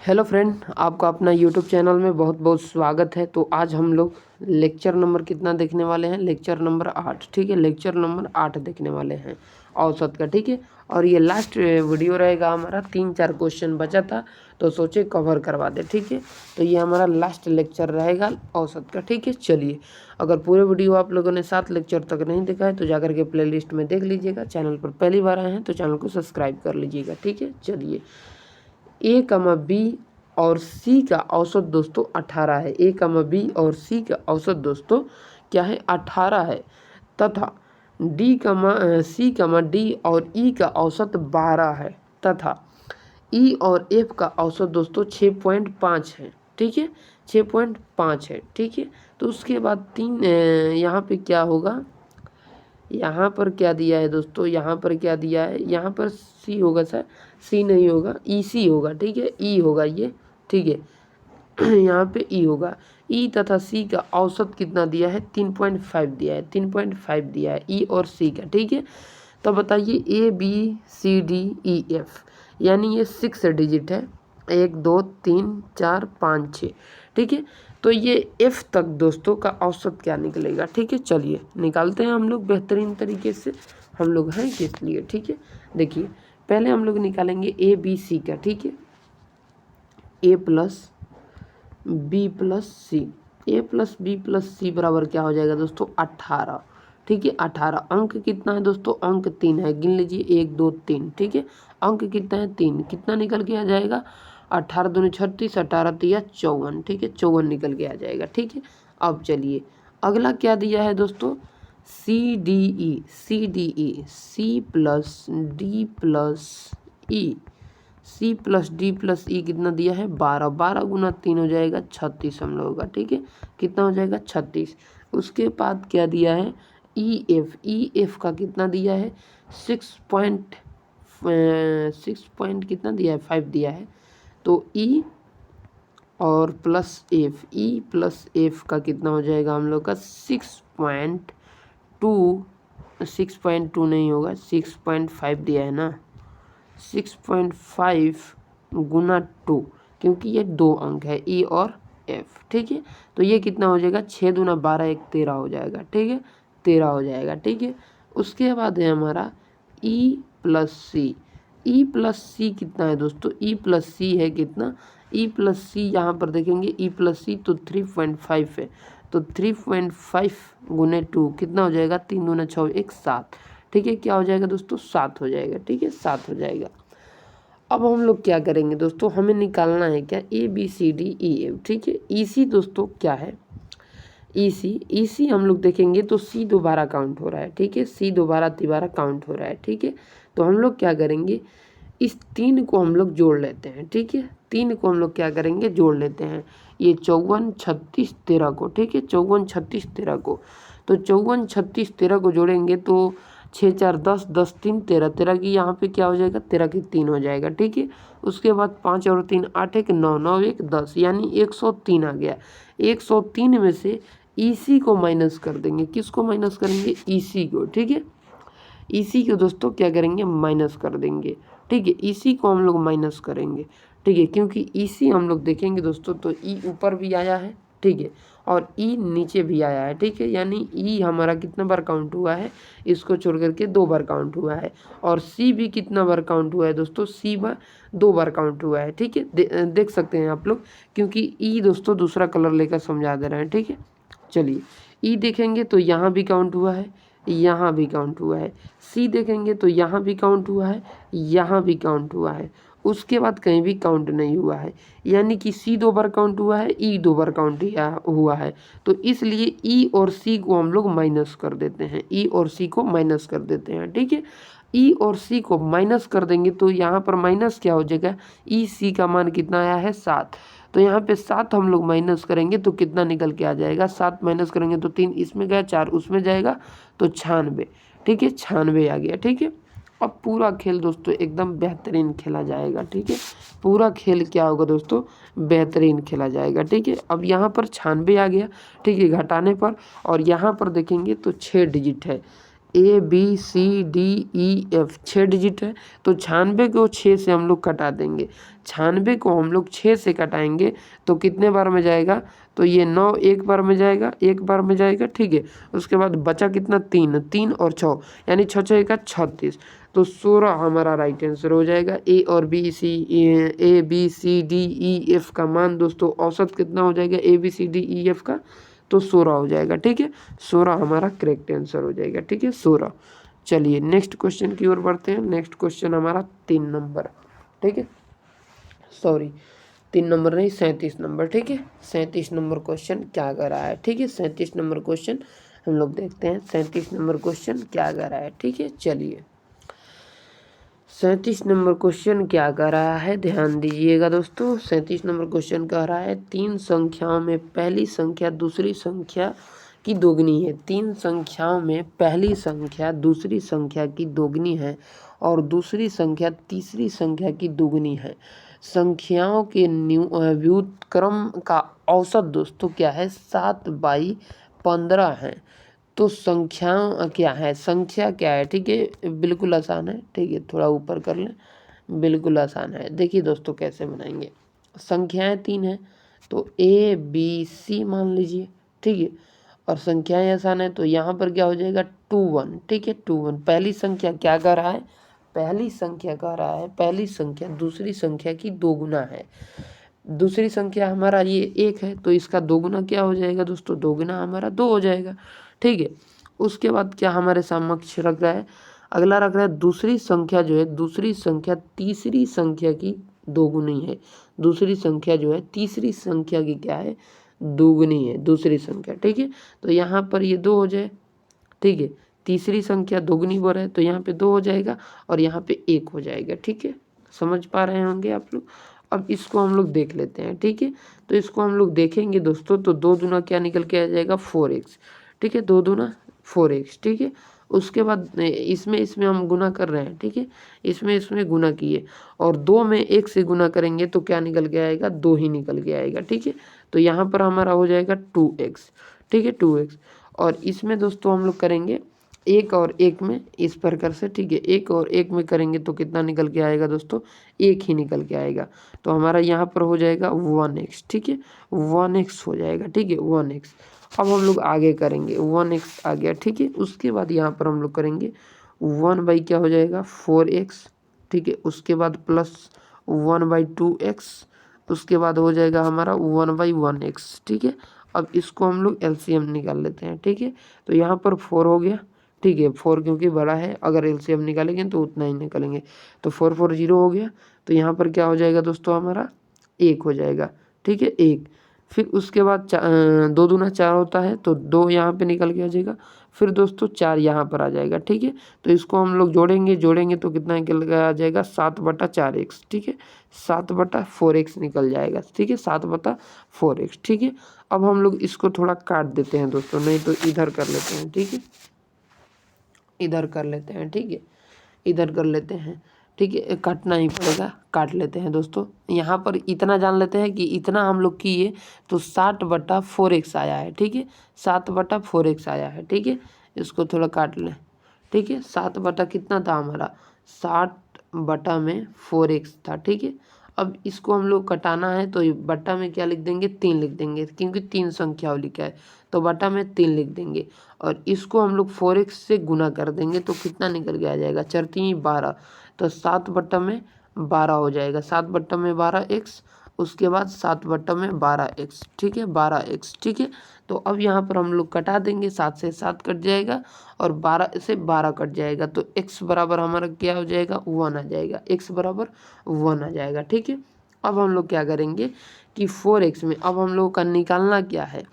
Hello friend, आपका अपना YouTube channel में बहुत बहुत स्वागत है। तो आज हम लोग लेक्चर नंबर कितना देखने वाले हैं? Lecture number 8। ठीक है, लेक्चर नंबर 8 देखने वाले हैं औसत का। ठीक है, और ये लास्ट वीडियो रहेगा हमारा। 3-4 क्वेश्चन बचा था तो सोचे कवर करवा दे। ठीक है, तो ये हमारा लास्ट लेक्चर रहेगा औसत का। ठीक है, चलिए, अगर पूरे वीडियो आप लोगों ने 7 लेक्चर तक नहीं देखा है तो जाकर के प्ले लिस्ट में देख लीजिएगा। चैनल पर पहली बार आए हैं तो चैनल को सब्सक्राइब कर लीजिएगा। ठीक है, चलिए, ए कमा बी और सी का औसत दोस्तों 18 है। ए कमा बी और सी का औसत दोस्तों क्या है? 18 है। तथा सी कमा डी और ई का औसत 12 है। तथा ई और एफ का औसत दोस्तों 6.5 है। ठीक है, 6.5 है। ठीक है, तो उसके बाद यहाँ पे क्या होगा? यहाँ पर क्या दिया है दोस्तों? यहाँ पर क्या दिया है? यहाँ पर सी होगा सर, सी नहीं होगा, ई सी होगा। ठीक है, ई होगा ये। ठीक है यहाँ पे ई होगा। ई तथा सी का औसत कितना दिया है? 3.5 दिया है। 3.5 दिया है ई और सी का। ठीक है, तो बताइए A B C D E F, यानी ये 6 डिजिट है। 1 2 3 4 5 6। ठीक है, तो ये एफ तक दोस्तों का औसत क्या निकलेगा? ठीक है, चलिए निकालते हैं हम लोग बेहतरीन तरीके से। हम लोग हैं किस लिए? ठीक है, देखिए, पहले हम लोग निकालेंगे ए बी सी का। ठीक है, ए प्लस बी प्लस सी, ए प्लस बी प्लस सी बराबर क्या हो जाएगा दोस्तों? 18। ठीक है, 18। अंक कितना है दोस्तों? अंक 3 है। गिन लीजिए, 1 2 3। ठीक है, अंक कितना है? 3। कितना निकल के आ जाएगा? 18 दूनी 36, 18 तिया 54। ठीक है, 54 निकल के आ जाएगा। ठीक है, अब चलिए अगला क्या दिया है दोस्तों? C D E, C D E, C plus D plus E, C plus D plus E कितना दिया है? 12। 12 गुना 3 हो जाएगा 36 हम लोगों का। ठीक है, कितना हो जाएगा? 36। उसके बाद क्या दिया है? ई एफ, ई एफ का कितना दिया है? 6 पॉइंट कितना दिया है? 5 दिया है। तो ई और plus F, E plus F का कितना हो जाएगा हम लोग का? 6.2, 6.2 नहीं होगा, 6.5 दिया है ना। 6.5 गुना 2, क्योंकि ये 2 अंक है ई और एफ। ठीक है, तो ये कितना हो जाएगा? 6 दूना 12, 1 13 हो जाएगा। ठीक है, 13 हो जाएगा। ठीक है, उसके बाद है हमारा ई प्लस सी। ई प्लस सी कितना है दोस्तों? ई प्लस सी है कितना? ई प्लस सी यहाँ पर देखेंगे, ई प्लस सी तो 3.5 है। तो 3.5 गुने 2 कितना हो जाएगा? 3 दूना 6, 1 7। ठीक है, क्या हो जाएगा दोस्तों? 7 हो जाएगा। ठीक है, 7 हो जाएगा। अब हम लोग क्या करेंगे दोस्तों? हमें निकालना है क्या? A B C D E F. ठीक है, ई सी दोस्तों क्या है? ई सी हम लोग देखेंगे तो सी दोबारा काउंट हो रहा है। ठीक है, सी दोबारा तिबारा काउंट हो रहा है। ठीक है, तो हम लोग क्या करेंगे? इस 3 को हम लोग जोड़ लेते हैं। ठीक है, 3 को हम लोग क्या करेंगे? जोड़ लेते हैं। ये 54 36 13 को। ठीक है, 54 36 13 को, तो 54 36 13 को जोड़ेंगे तो 6 4 10, 10 3 13, 13 की यहाँ पे क्या हो जाएगा? 13 की 3 हो जाएगा। ठीक है, उसके बाद 5 और 3 8, 1 9, 9 1 10, यानी 103 आ गया। 103 में से ईसी को माइनस कर देंगे। किसको माइनस करेंगे? ईसी को। ठीक है, ईसी को दोस्तों क्या करेंगे? माइनस कर देंगे। ठीक है, ईसी को हम लोग माइनस करेंगे। ठीक है, क्योंकि ईसी हम लोग देखेंगे दोस्तों तो ई ऊपर भी आया है। ठीक है, और ई नीचे भी आया है। ठीक है, यानी ई हमारा कितना बार काउंट हुआ है? इसको छोड़ करके 2 बार काउंट हुआ है। और सी भी कितना बार काउंट हुआ है दोस्तों? सी 2 बार काउंट हुआ है। ठीक है, देख सकते हैं आप लोग, क्योंकि ई दोस्तों दूसरा कलर लेकर समझा दे रहे हैं। ठीक है, चलिए, ई देखेंगे तो यहाँ भी काउंट हुआ है, यहाँ भी काउंट हुआ है। सी देखेंगे तो यहाँ भी काउंट हुआ है, यहाँ भी काउंट हुआ है। उसके बाद कहीं भी काउंट नहीं हुआ है, यानी कि सी 2 बार काउंट हुआ है, ई 2 बार काउंट हुआ है। तो इसलिए ई और सी को हम लोग माइनस कर देते हैं। ई और सी को माइनस कर देते हैं। ठीक है, ई और सी को माइनस कर देंगे तो यहाँ पर माइनस क्या हो जाएगा? ई सी का मान कितना आया है? 7। तो यहाँ पे 7 हम लोग माइनस करेंगे तो कितना निकल के आ जाएगा? 7 माइनस करेंगे तो 3 इसमें गया, 4 उसमें जाएगा, तो 96। ठीक है, 96 आ गया। ठीक है, अब पूरा खेल दोस्तों एकदम बेहतरीन खेला जाएगा। ठीक है, पूरा खेल क्या होगा दोस्तों? बेहतरीन खेला जाएगा। ठीक है, अब यहाँ पर 96 आ गया। ठीक है, घटाने पर, और यहाँ पर देखेंगे तो 6 डिजिट है। ABCDEF 6 डिजिट है, तो 96 को 6 से हम लोग कटा देंगे। 96 को हम लोग 6 से कटाएंगे तो कितने बार में जाएगा, तो ये 9 एक बार में जाएगा, एक बार में जाएगा, ठीक है। उसके बाद बचा कितना, 3, 3 और 6 यानी 6 6 का 36, तो 16 हमारा राइट आंसर हो जाएगा। ABCDEF का मान दोस्तों औसत कितना हो जाएगा ABCDEF का, तो 16 हो जाएगा, ठीक है। 16 हमारा करेक्ट आंसर हो जाएगा, ठीक है, 16। चलिए नेक्स्ट क्वेश्चन की ओर बढ़ते हैं। नेक्स्ट क्वेश्चन हमारा 3 नंबर, ठीक है, सॉरी 3 नंबर नहीं 37 नंबर, ठीक है। 37 नंबर क्वेश्चन क्या कर रहा है, ठीक है। 37 नंबर क्वेश्चन हम लोग देखते हैं 37 नंबर क्वेश्चन क्या कर रहा है, ठीक है। चलिए 37 नंबर क्वेश्चन क्या कर रहा है, ध्यान दीजिएगा दोस्तों। 37 नंबर क्वेश्चन कह रहा है 3 संख्याओं में पहली संख्या दूसरी संख्या की दोगुनी है। 3 संख्याओं में पहली संख्या दूसरी संख्या की दोगुनी है और दूसरी संख्या तीसरी संख्या की दोगुनी है। संख्याओं के व्युत्क्रम का औसत दोस्तों क्या है, 7/15 है। तो संख्याओं क्या है, संख्या क्या है, ठीक है, बिल्कुल आसान है, ठीक है, थोड़ा ऊपर कर लें, बिल्कुल आसान है। देखिए दोस्तों कैसे बनाएंगे, संख्याएं 3 है तो ABC मान लीजिए, ठीक है, और संख्याएं आसान है तो यहाँ पर क्या हो जाएगा 2 1, ठीक है, 2 1। पहली संख्या क्या कर रहा है, पहली संख्या कह रहा है पहली संख्या दूसरी संख्या की दोगुना है। दूसरी संख्या हमारा ये 1 है तो इसका दोगुना क्या हो जाएगा दोस्तों, दोगुना हमारा 2 हो जाएगा, ठीक है। उसके बाद क्या हमारे समक्ष रख रहा है, अगला रख रहा है दूसरी संख्या जो है, दूसरी संख्या तीसरी संख्या की दोगुनी है। दूसरी संख्या जो है तीसरी संख्या की क्या है, दोगुनी है दूसरी संख्या, ठीक है। तो यहाँ पर ये 2 हो जाए, ठीक है, तीसरी संख्या दोगुनी बोल रहा है तो यहाँ पे 2 हो जाएगा और यहाँ पे 1 हो जाएगा, ठीक है। समझ पा रहे होंगे आप लोग। अब इसको हम लोग देख लेते हैं, ठीक है। तो इसको हम लोग देखेंगे दोस्तों तो 2 दूना क्या निकल के आ जाएगा 4x, ठीक है, 2 दूना 4x, ठीक है। उसके बाद इसमें हम गुना कर रहे हैं, ठीक है, इसमें गुना किए और 2 में 1 से गुना करेंगे तो क्या निकल के आएगा, 2 ही निकल के आएगा, ठीक है। तो यहाँ पर हमारा हो जाएगा 2x, ठीक है, 2x। और इसमें दोस्तों हम लोग करेंगे 1 और 1 में इस प्रकार से, ठीक है, 1 और 1 में करेंगे तो कितना निकल के आएगा दोस्तों, 1 ही निकल के आएगा। तो हमारा यहाँ पर हो जाएगा 1x, ठीक है, 1x हो जाएगा, ठीक है, 1x। अब हम लोग आगे करेंगे 1x आ गया, ठीक है। उसके बाद यहाँ पर हम लोग करेंगे 1 क्या हो जाएगा 4x, ठीक है। उसके बाद प्लस 1/2x, उसके बाद हो जाएगा हमारा 1/1x, ठीक है। अब इसको हम लोग LCM निकाल लेते हैं, ठीक है। तो यहाँ पर 4 हो गया, ठीक है, 4 क्योंकि बड़ा है, अगर LCM निकालेंगे तो उतना ही निकालेंगे, तो 4 4 0 हो गया। तो यहाँ पर क्या हो जाएगा दोस्तों, हमारा 1 हो जाएगा, ठीक है, 1। फिर उसके बाद 2 दूना 4 होता है तो 2 यहाँ पे निकल के आ जाएगा। फिर दोस्तों 4 यहाँ पर आ जाएगा, ठीक है। तो इसको हम लोग जोड़ेंगे तो कितना निकल के आ जाएगा 7/4x, ठीक है, 7/4x निकल जाएगा, ठीक है, 7/4x, ठीक है। अब हम लोग इसको थोड़ा काट देते हैं दोस्तों, नहीं तो इधर कर लेते हैं, ठीक है, इधर कर लेते हैं, ठीक है, इधर कर लेते हैं, ठीक है, काटना ही पड़ेगा, काट लेते हैं दोस्तों। यहाँ पर इतना जान लेते हैं कि इतना हम लोग किए तो 7/4x आया है, ठीक है, 7/4x आया है, ठीक है। इसको थोड़ा काट लें, ठीक है, 7 बटा कितना था हमारा 60/4x था, ठीक है। अब इसको हम लोग कटाना है तो बटा में क्या लिख देंगे 3 लिख देंगे, क्योंकि 3 संख्या लिखा है तो बटा में 3 लिख देंगे। और इसको हम लोग 4x से गुना कर देंगे तो कितना निकल के आ जाएगा 4 3 12, तो 7/12 हो जाएगा, 7/12x, उसके बाद 7/12x, ठीक है, 12x, ठीक है। तो अब यहाँ पर हम लोग कटा देंगे, 7 से 7 कट जाएगा और 12 से 12 कट जाएगा, तो x बराबर हमारा क्या हो जाएगा 1 आ जाएगा, x बराबर 1 आ जाएगा, ठीक है। अब हम लोग क्या करेंगे कि 4x में अब हम लोगों का निकालना क्या है,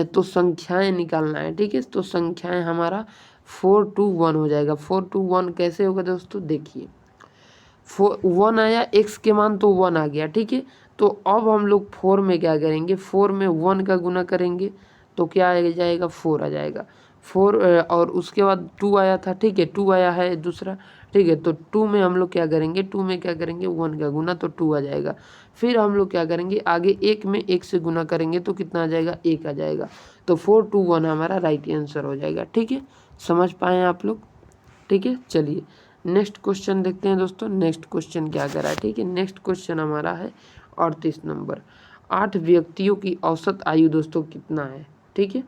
तो संख्याएं निकालना है, ठीक है। तो संख्याएं हमारा 4 2 1 हो जाएगा। 4 2 1 कैसे होगा दोस्तों, देखिए 1 आया, x के मान तो 1 आ गया, ठीक है। तो अब हम लोग 4 में क्या करेंगे, 4 में 1 का गुना करेंगे तो क्या आ जाएगा 4 आ जाएगा, 4 और उसके बाद 2 आया था, ठीक है, 2 आया है दूसरा, ठीक है। तो 2 में हम लोग क्या करेंगे, 2 में क्या करेंगे 1 का गुना तो 2 आ जाएगा। फिर हम लोग क्या करेंगे आगे 1 में 1 से गुना करेंगे तो कितना आ जाएगा 1 आ जाएगा। तो 4 2 1 हमारा राइट आंसर हो जाएगा, ठीक है। समझ पाए आप लोग? ठीक है, चलिए नेक्स्ट क्वेश्चन देखते हैं दोस्तों। नेक्स्ट क्वेश्चन क्या कह रहा है? ठीक है, नेक्स्ट क्वेश्चन हमारा है 38 नंबर। 8 व्यक्तियों की औसत आयु दोस्तों कितना है? ठीक है,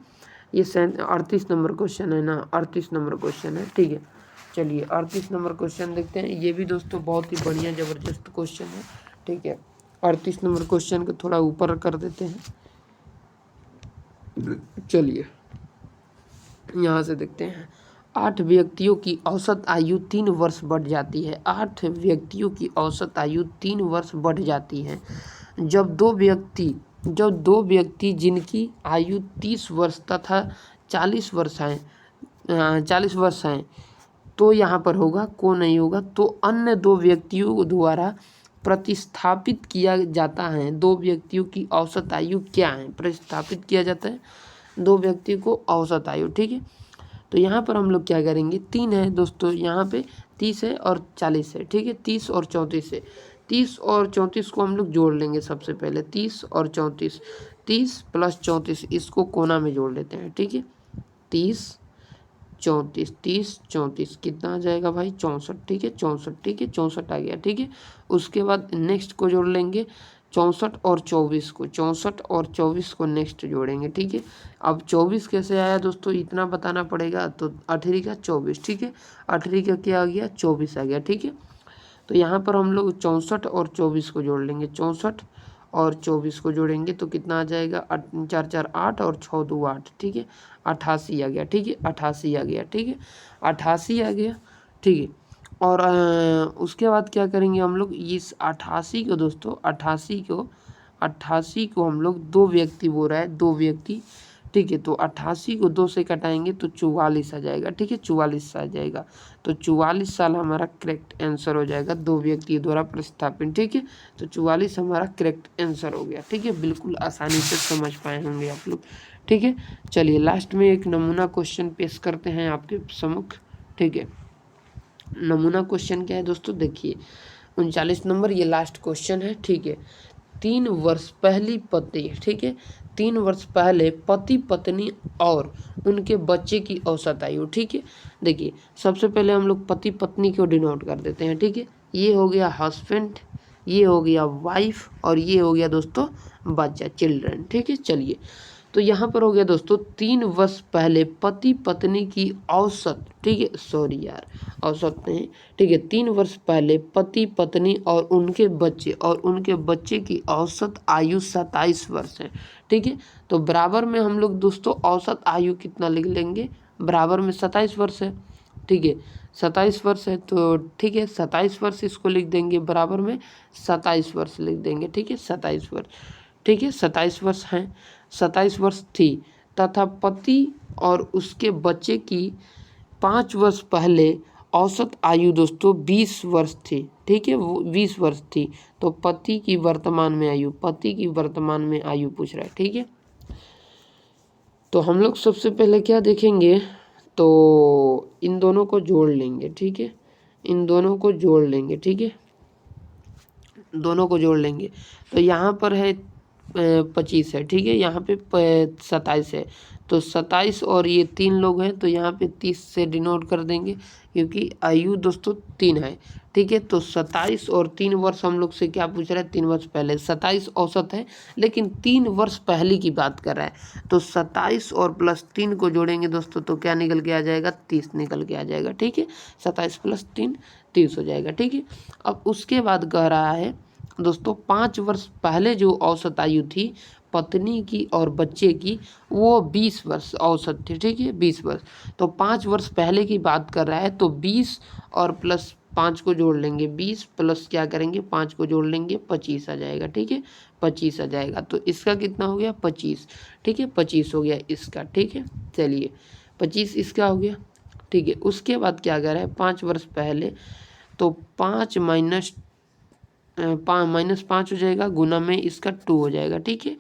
ये 38 नंबर क्वेश्चन है ना, 38 नंबर क्वेश्चन है। ठीक है, चलिए 38 नंबर क्वेश्चन देखते हैं। ये भी दोस्तों बहुत ही बढ़िया ज़बरदस्त क्वेश्चन है। ठीक है, 38 नंबर क्वेश्चन को थोड़ा ऊपर कर देते हैं। चलिए यहाँ से देखते हैं। 8 व्यक्तियों की औसत आयु 3 वर्ष बढ़ जाती है। 8 व्यक्तियों की औसत आयु 3 वर्ष बढ़ जाती है जब दो व्यक्ति जिनकी आयु 30 वर्ष तथा 40 वर्ष हैं तो यहाँ पर होगा, को नहीं होगा तो अन्य 2 व्यक्तियों द्वारा प्रतिस्थापित किया जाता है। 2 व्यक्तियों की औसत आयु क्या है? प्रतिस्थापित किया जाता है 2 व्यक्ति को औसत आयु। ठीक है, तो यहाँ पर हम लोग क्या करेंगे, 3 है दोस्तों, यहाँ पे 30 है और 40 है। ठीक है, 30 और 34 है। 30 और 34 को हम लोग जोड़ लेंगे सबसे पहले। 30 और 34, 30 प्लस 34 इसको कोना में जोड़ लेते हैं। ठीक है, 30 34, 30 34 कितना आ जाएगा भाई? 64। ठीक है, 64। ठीक है, 64 आ गया। ठीक है, उसके बाद नेक्स्ट को जोड़ लेंगे 64 और 24 को, 64 और 24 को नेक्स्ट जोड़ेंगे। ठीक है, अब 24 कैसे आया दोस्तों, इतना बताना पड़ेगा। तो 18 का 24। ठीक है, 18 का क्या आ गया? 24 आ गया। ठीक है, तो यहाँ पर हम लोग 64 और 24 को जोड़ लेंगे। 64 और 24 को जोड़ेंगे तो कितना आ जाएगा? 4 4 8 और 6 2 8। ठीक है, 88 आ गया। ठीक है, 88 आ गया। ठीक है, 88 आ गया। ठीक है, और उसके बाद क्या करेंगे हम लोग, इस 88 को दोस्तों, 88 को हम लोग 2 व्यक्ति बोल रहा है, 2 व्यक्ति। ठीक है, तो 88 को 2 से कटाएंगे तो 44 आ जाएगा। ठीक है, 44 आ जाएगा। तो 44 साल हमारा करेक्ट आंसर हो जाएगा, 2 व्यक्ति द्वारा प्रस्तापित। ठीक है, तो 44 हमारा करेक्ट आंसर हो गया। ठीक है, बिल्कुल आसानी से समझ पाए होंगे आप लोग। ठीक है, चलिए लास्ट में एक नमूना क्वेश्चन पेश करते हैं आपके सम्मुख। ठीक है, नमूना क्वेश्चन क्या है दोस्तों, देखिए 39 नंबर, ये लास्ट क्वेश्चन है। ठीक है, 3 वर्ष पहली पत्नी, ठीक है, 3 वर्ष पहले पति पत्नी और उनके बच्चे की औसत आयु। ठीक है, देखिए सबसे पहले हम लोग पति पत्नी को डिनोट कर देते हैं। ठीक है, ये हो गया हस्बैंड, ये हो गया वाइफ और ये हो गया दोस्तों बच्चा, चिल्ड्रन। ठीक है, चलिए तो यहाँ पर हो गया दोस्तों 3 वर्ष पहले पति पत्नी की औसत। ठीक है, सॉरी यार, औसत नहीं। ठीक है, 3 वर्ष पहले पति पत्नी और उनके बच्चे की औसत आयु 27 वर्ष है। ठीक है, तो बराबर में हम लोग दोस्तों औसत आयु कितना लिख लेंगे, बराबर में 27 वर्ष है। ठीक है, 27 वर्ष है तो ठीक है 27 वर्ष इसको लिख देंगे, बराबर में 27 वर्ष लिख देंगे। ठीक है, 27 वर्ष। ठीक है, 27 वर्ष हैं, 27 वर्ष थी तथा पति और उसके बच्चे की 5 वर्ष पहले औसत आयु दोस्तों 20 वर्ष थी। ठीक है, वो 20 वर्ष थी। तो पति की वर्तमान में आयु पूछ रहा है। ठीक है, तो हम लोग सबसे पहले क्या देखेंगे, तो इन दोनों को जोड़ लेंगे। ठीक है, इन दोनों को जोड़ लेंगे। ठीक है, दोनों को जोड़ लेंगे तो यहाँ पर है 25 है। ठीक है, यहाँ पे 27 है, तो 27 और ये 3 लोग हैं तो यहाँ पे 30 से डिनोट कर देंगे क्योंकि आयु दोस्तों 3 है। ठीक है, तो 27 और 3 वर्ष हम लोग से क्या पूछ रहा है, 3 वर्ष पहले। 27 औसत है लेकिन 3 वर्ष पहले की बात कर रहा है, तो 27 और प्लस 3 को जोड़ेंगे दोस्तों तो क्या निकल के आ जाएगा, 30 निकल के आ जाएगा। ठीक है, 27 प्लस 3 30 हो जाएगा। ठीक है, अब उसके बाद कह रहा है दोस्तों 5 वर्ष पहले जो औसत आयु थी पत्नी की और बच्चे की, वो 20 वर्ष औसत थी। ठीक है, 20 वर्ष, तो 5 वर्ष पहले की बात कर रहा है तो 20 और प्लस 5 को जोड़ लेंगे, 20 प्लस क्या करेंगे 5 को जोड़ लेंगे, 25 आ जाएगा। ठीक है, 25 आ जाएगा, तो इसका कितना हो गया, 25। ठीक है, 25 हो गया इसका। ठीक है, चलिए 25 इसका हो गया। ठीक है, उसके बाद क्या कर रहा है, 5 वर्ष पहले, तो 5 माइनस 5 हो जाएगा, गुना में इसका 2 हो जाएगा। ठीक है,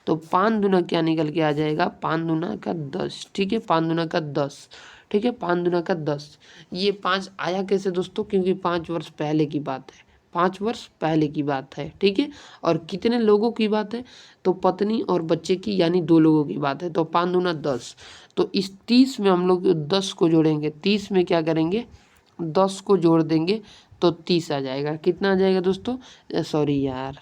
तो 5 दूना क्या निकल के आ जाएगा, 5 दूना का 10। ठीक है, 5 दूना का 10। ठीक है, 5 दूना का 10। ये 5 आया कैसे दोस्तों, क्योंकि 5 वर्ष पहले की बात है, 5 वर्ष पहले की बात है। ठीक है, और कितने लोगों की बात है, तो पत्नी और बच्चे की, यानी 2 लोगों की बात है, तो 5 दूना 10। तो इस 30 में हम लोग 10 को जोड़ेंगे, 30 में क्या करेंगे 10 को जोड़ देंगे तो 30 आ जाएगा। कितना आ जाएगा दोस्तों, सॉरी यार,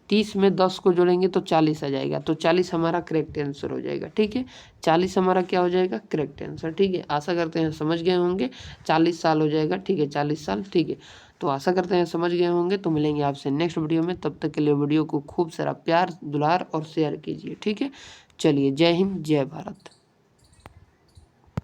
30 में 10 को जोड़ेंगे तो 40 आ जाएगा। तो 40 हमारा करेक्ट आंसर हो जाएगा। ठीक है, 40 हमारा क्या हो जाएगा, करेक्ट आंसर। ठीक है, आशा करते हैं समझ गए होंगे। 40 साल हो जाएगा। ठीक है, 40 साल। ठीक है, तो आशा करते हैं समझ गए होंगे। तो मिलेंगे आपसे नेक्स्ट वीडियो में, तब तक के लिए वीडियो को खूब सारा प्यार दुलार और शेयर कीजिए। ठीक है, चलिए, जय हिंद, जय भारत।